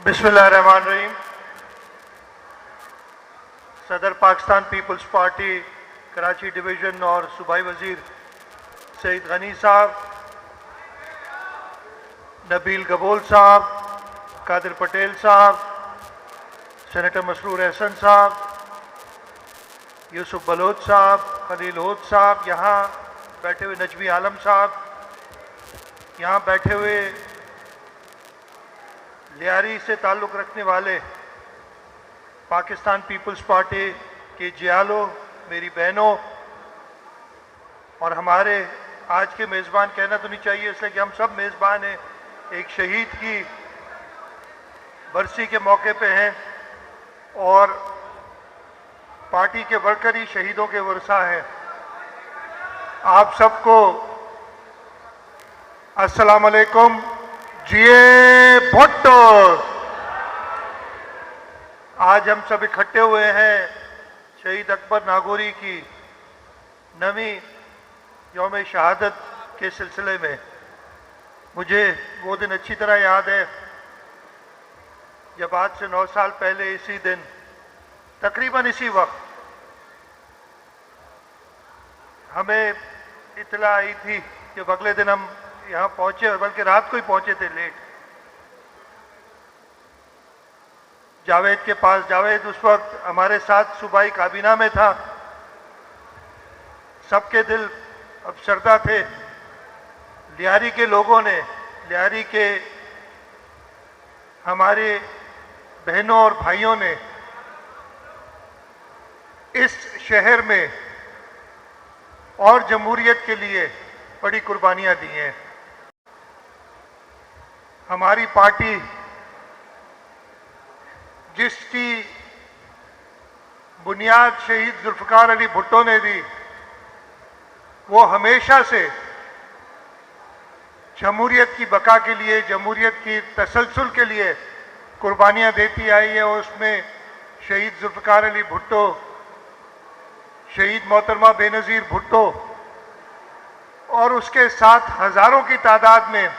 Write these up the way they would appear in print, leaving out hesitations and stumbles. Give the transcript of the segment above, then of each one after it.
बिस्मिल्लाहिर्रहमानिर्रहीम। सदर Pakistan peoples party Karachi division और सूबाई वज़ीर सईद गनी साहब, नबील गबोल साहब, कादिर पटेल साहब, सेनेटर मसरूर एहसन साहब, यूसुफ बलोच साहब, खलील होद साहब, यहाँ बैठे हुए नजमी आलम साहब, यहाँ बैठे हुए लियारी से ताल्लुक़ रखने वाले पाकिस्तान पीपल्स पार्टी के जियालों, मेरी बहनों, और हमारे आज के मेज़बान कहना तो नहीं चाहिए इसलिए कि हम सब मेज़बान हैं, एक शहीद की बरसी के मौके पे हैं और पार्टी के वर्कर ही शहीदों के वर्सा हैं। आप सबको अस्सलाम वालेकुम, जिए भुट्टो। आज हम सब इकट्ठे हुए हैं शहीद अकबर नागौरी की नवी यौम शहादत के सिलसिले में। मुझे वो दिन अच्छी तरह याद है जब आज से 9 साल पहले इसी दिन, तकरीबन इसी वक्त, हमें इत्तला आई थी कि अगले दिन हम यहाँ पहुंचे, बल्कि रात को ही पहुंचे थे लेट, जावेद के पास। जावेद उस वक्त हमारे साथ सूबाई काबीना में था। सबके दिल अफसरदा थे। लियारी के लोगों ने, लियारी के हमारे बहनों और भाइयों ने इस शहर में और जमहूरियत के लिए बड़ी कुर्बानियां दी हैं। हमारी पार्टी जिसकी बुनियाद शहीद जुल्फ़िकार अली भुट्टो ने दी, वो हमेशा से जमहूरियत की बका के लिए, जमहूरियत की तसलसल के लिए कुर्बानियां देती आई है। और उसमें शहीद जुल्फ़िकार अली भुट्टो, शहीद मोहतरमा बेनज़ीर भुट्टो और उसके साथ हज़ारों की तादाद में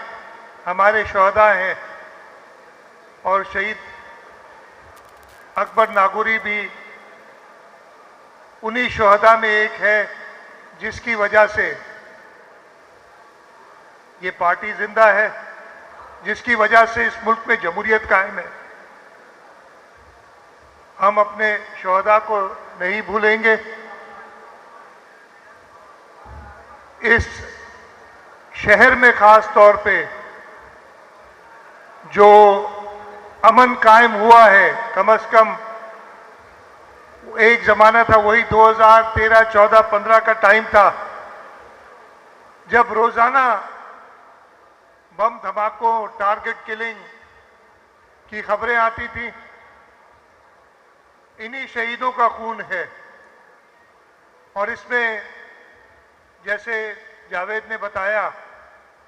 हमारे शहदा हैं। और शहीद अकबर नागौरी भी उन्हीं शहदा में एक है जिसकी वजह से ये पार्टी जिंदा है, जिसकी वजह से इस मुल्क में जमहूरियत कायम है। हम अपने शहदा को नहीं भूलेंगे। इस शहर में खास तौर पे जो अमन कायम हुआ है, कम से कम एक ज़माना था, वही 2013, 14, 15 का टाइम था जब रोज़ाना बम धमाकों, टारगेट किलिंग की खबरें आती थी। इन्हीं शहीदों का खून है। और इसमें जैसे जावेद ने बताया,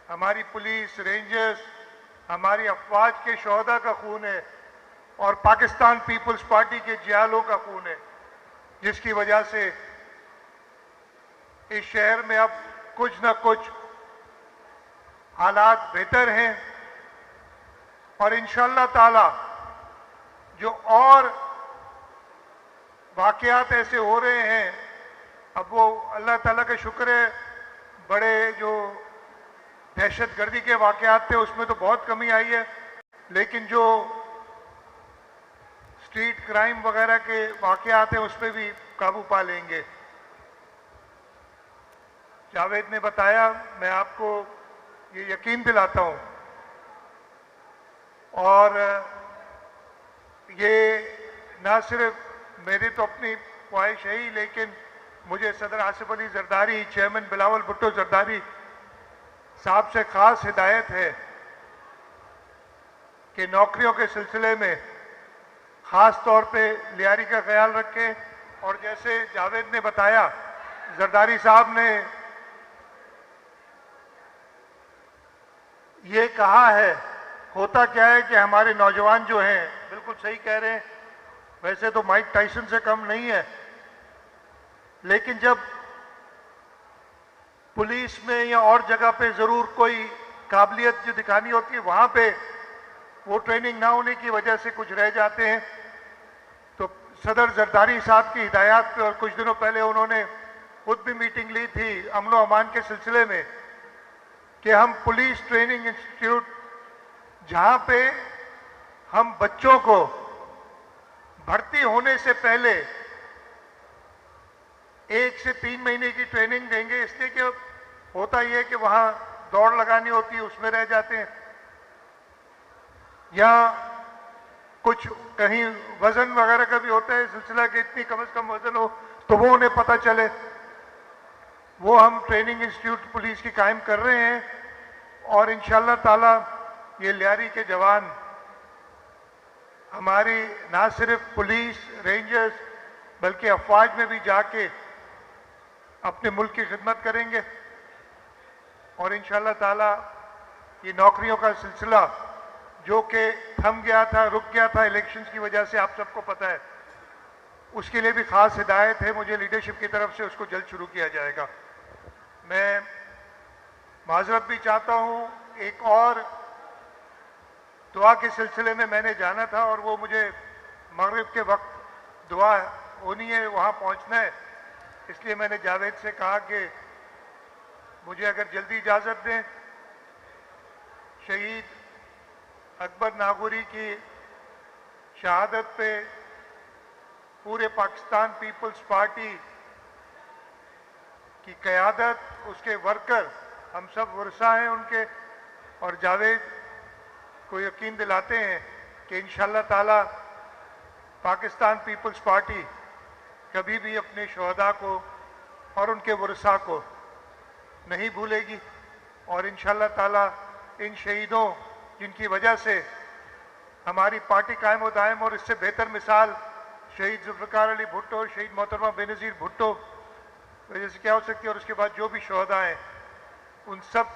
हमारी पुलिस, रेंजर्स, हमारी अफवाज के शोहदा का खून है और पाकिस्तान पीपल्स पार्टी के जियालों का खून है, जिसकी वजह से इस शहर में अब कुछ न कुछ हालात बेहतर हैं। और इंशाअल्लाह ताला जो और वाक़यात ऐसे हो रहे हैं, अब वो अल्लाह ताला का शुक्र है, बड़े जो दहशतगर्दी के वाक़यात थे उसमें तो बहुत कमी आई है, लेकिन जो स्ट्रीट क्राइम वगैरह के वाक़यात हैं उस पर भी काबू पा लेंगे। जावेद ने बताया, मैं आपको ये यकीन दिलाता हूँ, और ये ना सिर्फ मेरी तो अपनी ख्वाहिश है ही, लेकिन मुझे सदर आसिफ अली जरदारी, चेयरमैन बिलावल भुट्टो जरदारी साहब से ख़ास हिदायत है कि नौकरियों के सिलसिले में ख़ास तौर पे लियारी का ख्याल रखें। और जैसे जावेद ने बताया, जरदारी साहब ने ये कहा है, होता क्या है कि हमारे नौजवान जो हैं, बिल्कुल सही कह रहे हैं, वैसे तो माइक टाइसन से कम नहीं है, लेकिन जब पुलिस में या और जगह पे ज़रूर कोई काबिलियत जो दिखानी होती है, वहाँ पे वो ट्रेनिंग ना होने की वजह से कुछ रह जाते हैं। तो सदर जरदारी साहब की हिदायत पे और कुछ दिनों पहले उन्होंने खुद भी मीटिंग ली थी अमन व अमान के सिलसिले में कि हम पुलिस ट्रेनिंग इंस्टीट्यूट, जहां पे हम बच्चों को भर्ती होने से पहले 1 से 3 महीने की ट्रेनिंग देंगे, इसलिए कि होता ही है कि वहां दौड़ लगानी होती है, उसमें रह जाते हैं, या कुछ कहीं वजन वगैरह का भी होता है सिलसिला कि इतनी कम से कम वजन हो तो वो उन्हें पता चले। वो हम ट्रेनिंग इंस्टीट्यूट पुलिस की कायम कर रहे हैं और इंशाअल्लाह ताला ये लियारी के जवान हमारी ना सिर्फ पुलिस रेंजर्स बल्कि अफवाज में भी जाके अपने मुल्क की खिदमत करेंगे और इंशाअल्लाह ताला ये नौकरियों का सिलसिला जो कि थम गया था, रुक गया था इलेक्शंस की वजह से, आप सबको पता है, उसके लिए भी खास हिदायत है मुझे लीडरशिप की तरफ से, उसको जल्द शुरू किया जाएगा। मैं माजरत भी चाहता हूं, एक और दुआ के सिलसिले में मैंने जाना था और वो मुझे मगरिब के वक्त दुआ होनी है, वहां पहुंचना है, इसलिए मैंने जावेद से कहा कि मुझे अगर जल्दी इजाजत दें। शहीद अकबर नागौरी की शहादत पे पूरे पाकिस्तान पीपल्स पार्टी की क़यादत, उसके वर्कर, हम सब वर्सा हैं उनके, और जावेद को यकीन दिलाते हैं कि इंशाअल्लाह ताला पाकिस्तान पीपल्स पार्टी कभी भी अपने शहदा को और उनके वर्सा को नहीं भूलेगी और इंशाअल्लाह ताला इन शहीदों जिनकी वजह से हमारी पार्टी कायम व दायम, और इससे बेहतर मिसाल शहीद जुल्फ़िकार अली भुट्टो और शहीद मोहतरमा बेनज़ीर भुट्टो वजह से क्या हो सकती है, और उसके बाद जो भी शहदा हैं उन सब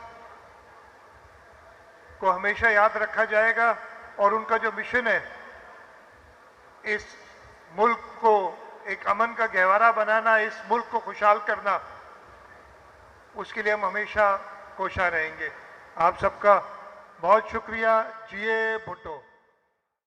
को हमेशा याद रखा जाएगा और उनका जो मिशन है इस मुल्क को एक अमन का गहवारा बनाना, इस मुल्क को खुशहाल करना, उसके लिए हम हमेशा कोशा रहेंगे। आप सबका बहुत शुक्रिया। जिए भुट्टो।